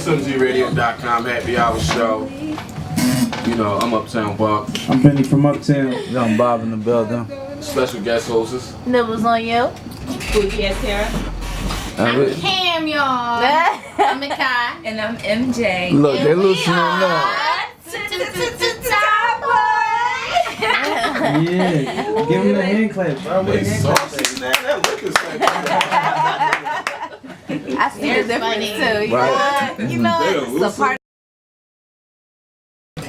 PSMGradio.com, happy hour show. You know, I'm Uptown Bob. I'm Benny from Uptown. Young Bob in the building. Special guest hostess. Nibbles on you. Yes, Tara. I'm Cam, y'all. I'm Makai. And I'm MJ. Look, they're loosening up. Yeah, give him the hand clap, bro. They saucy, man. That liquor's I see the difference too. You Right. know what? You know, it's a part.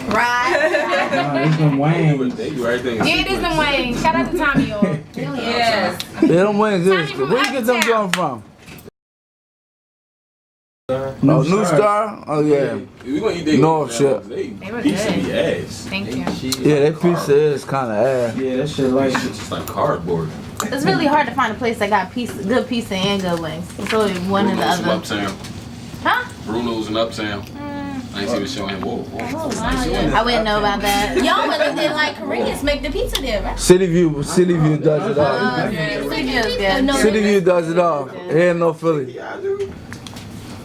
Right. Nah, it's them wings. They do everything. Yeah, it is them wings. Shout out to Tommy, y'all. Yes. They don't win this. Tommy from Where you get them Uptown. going from? New Star? Oh yeah. We gonna eat their North shit. They were Piece of good. the ass. Thank you. Yeah, that pizza is kind of ass. Yeah, that shit like. It's just like cardboard. It's really hard to find a place that got good pizza and good wings. It's only one or the Bruno's from other. Uptown. Huh? Bruno's in Uptown. I ain't even showing him. Whoa. I wouldn't know about that. Y'all really did like Koreans make the pizza there, right? City View does it all. City View does it all. Here in no Philly. Yeah, I do.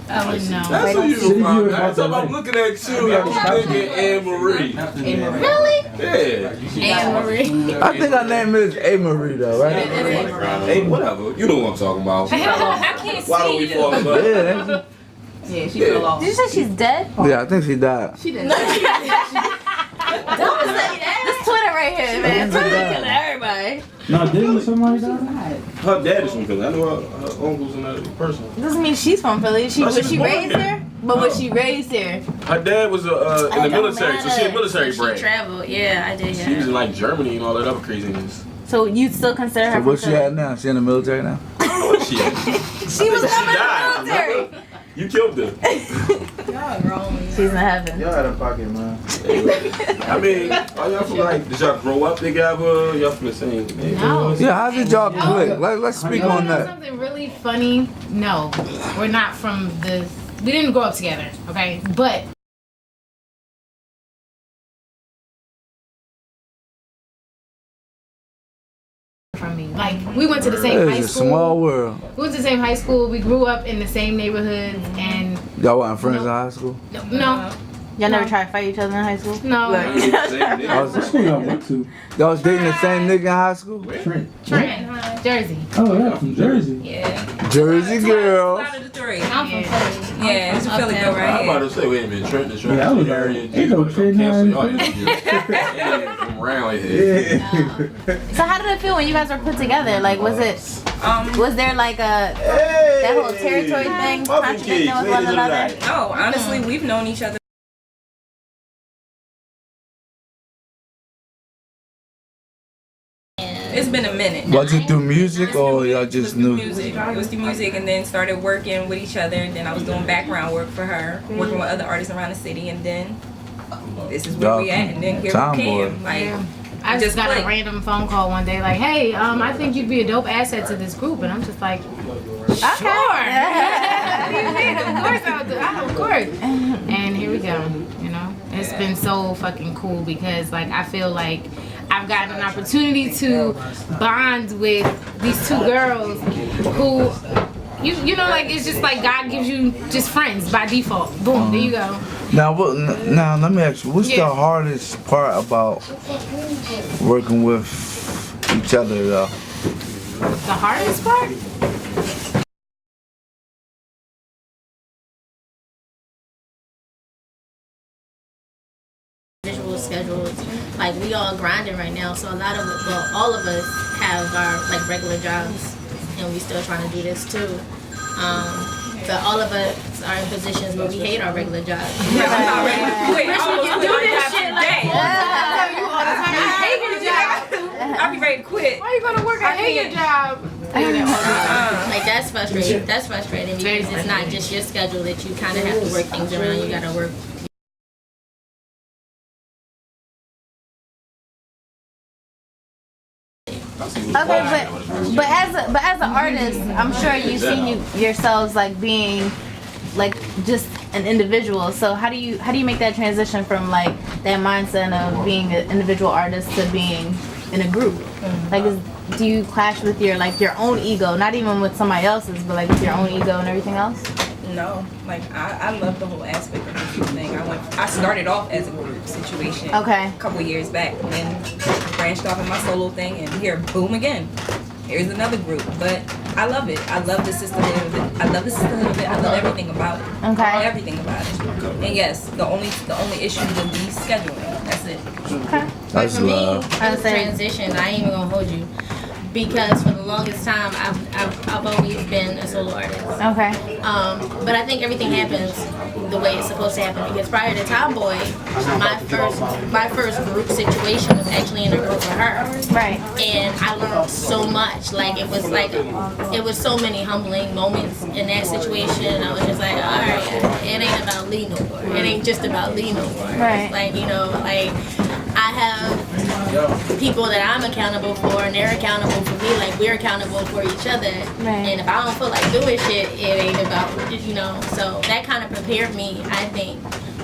I wouldn't know. That's what you City View from. is That's about what I'm the looking at you. I'm thinking Anne Marie. Really? Yeah. Anne Marie. I think her name is A. Marie though, right? Hey, whatever. You know what I'm talking about. I can't Why don't we see fall in love? Yeah, that's- Yeah, she fell off. Did you say she's dead? yeah, I think she died. She didn't. Don't say that. This Twitter right here, man. Twitter killing everybody. No, didn't somebody die? Her dad is from Philly. I know her uncle's another person. Doesn't mean she's from Philly. No, she Was was she born raised here. here? But was she raised here? Her dad was in the military, so she a military She brat. traveled. Yeah, I did. She was in like Germany and all that other craziness. So you still consider her So from what's she Philly? at now? She in the military now? What she at? She was never in died, the military. remember? You killed her. Y'all wrong. She's in heaven. Y'all out of pocket, man. I mean, are y'all from like, did y'all grow up together? Y'all from the same neighborhood? Yeah, how did y'all click? Let's speak You on know that. something really funny? No, we're not from the. We didn't grow up together, okay? But from me, like we went to the same high It's a school. small world. We went to the same high school. We grew up in the same neighborhood, and Y'all weren't friends in high school? no, Y'all never tried to fight each other in high school? no. What school y'all went to? Y'all was dating the same nigga in high school? Trent. Trent, Jersey. Oh, yeah, from Jersey. Yeah. Jersey girls. Out of the three. I'm from Philly. Yeah, it's a Philly girl right I'm about here. to say, wait a minute, Trent, Yeah, I was like, ain't no Trent now in from around here. Yeah. So how did it feel when you guys were put together? Like, was there like a Hey! that whole territory thing, Muffin contradicting cakes, with one ladies of the another? night. Oh, honestly, we've known each other. It's been a minute. Was it through music or y'all It was just through knew? music. It was through music, and then started working with each other. And then I was doing background work for her, working with other artists around the city. And then this is where we at. And then here we Tomboy. came. Like, I just got like- a random phone call one day, like, "Hey, I think you'd be a dope asset to this group," and I'm just like, "Sure." What do you mean? Of course I would do. Of course. And here we go. You know, it's been so fucking cool because, like, I feel like I've gotten an opportunity to bond with these two girls who. You know, like, it's just like God gives you just friends by default. Boom, there you go. Now, now let me ask you, what's Yeah. the hardest part about working with each other though? The hardest part? Visual schedules. Like, we all grinding right now, so a lot of it, well, all of us have our like regular jobs, and we still trying to do this too. But all of us are in positions where we hate our regular jobs. I'm not ready to quit. I almost quit my job today. I'll be ready to quit. Why you gonna work? I hate your job. Like, that's frustrating. That's frustrating because it's not just your schedule that you kind of have to work things around. You gotta work. Okay, but as an artist, I'm sure you've seen yourselves like being like just an individual. So how do you make that transition from like that mindset of being an individual artist to being in a group? Like, do you clash with your own ego? Not even with somebody else's, but like with your own ego and everything else. No, like I love the whole aspect of the group thing. I started off as a group situation Okay. a couple years back, and then branched off in my solo thing, and here, boom again. Here's another group, but I love it. I love the sisterhood of it. I love the sisterhood of it. I love everything about it. Okay. Everything about it. And yes, the only issue would be scheduling. That's it. Okay. But That's for me, love. it was transition. I ain't even gonna hold you, because for the longest time, I've always been a solo artist. Okay. But I think everything happens the way it's supposed to happen. Because prior to Tomboy, my first group situation was actually in a group with her. Right. And I learned so much. Like it was so many humbling moments in that situation. I was just like, all right, it ain't about Lee no more. It ain't just about Lee no more. Right. Like, you know, like I have people that I'm accountable for, and they're accountable for me. Like we're accountable for each other. Right. And if I don't feel like doing shit, it ain't about, you know. So that kind of prepared me, I think,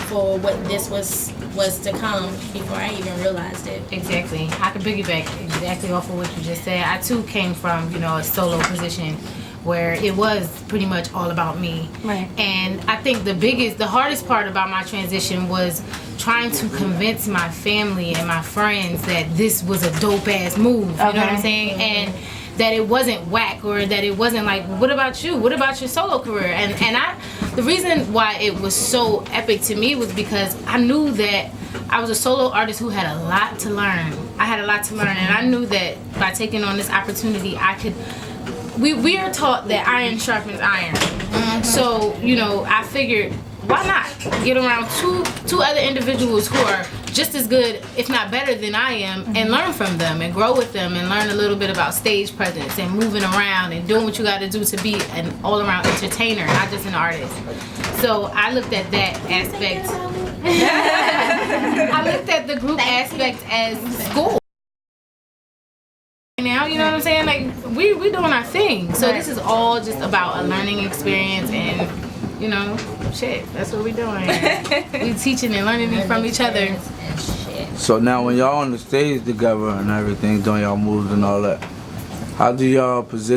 for what this was to come before I even realized it. Exactly. I could piggyback exactly off of what you just said. I too came from, you know, a solo position where it was pretty much all about me. Right. And I think the hardest part about my transition was trying to convince my family and my friends that this was a dope ass move. You know what I'm saying? And that it wasn't whack, or that it wasn't like, what about you? What about your solo career? And the reason why it was so epic to me was because I knew that I was a solo artist who had a lot to learn. I had a lot to learn, and I knew that by taking on this opportunity, I could. We are taught that iron sharpens iron. So, you know, I figured, why not get around two other individuals who are just as good, if not better than I am, and learn from them and grow with them and learn a little bit about stage presence and moving around and doing what you got to do to be an all-around entertainer, not just an artist. So I looked at that aspect. I looked at the group aspect as school. Now, you know what I'm saying? Like, we doing our thing. So this is all just about a learning experience, and, you know, shit, that's what we doing. We teaching and learning from each other. So now when y'all on the stage together and everything, doing y'all moves and all that, how do y'all position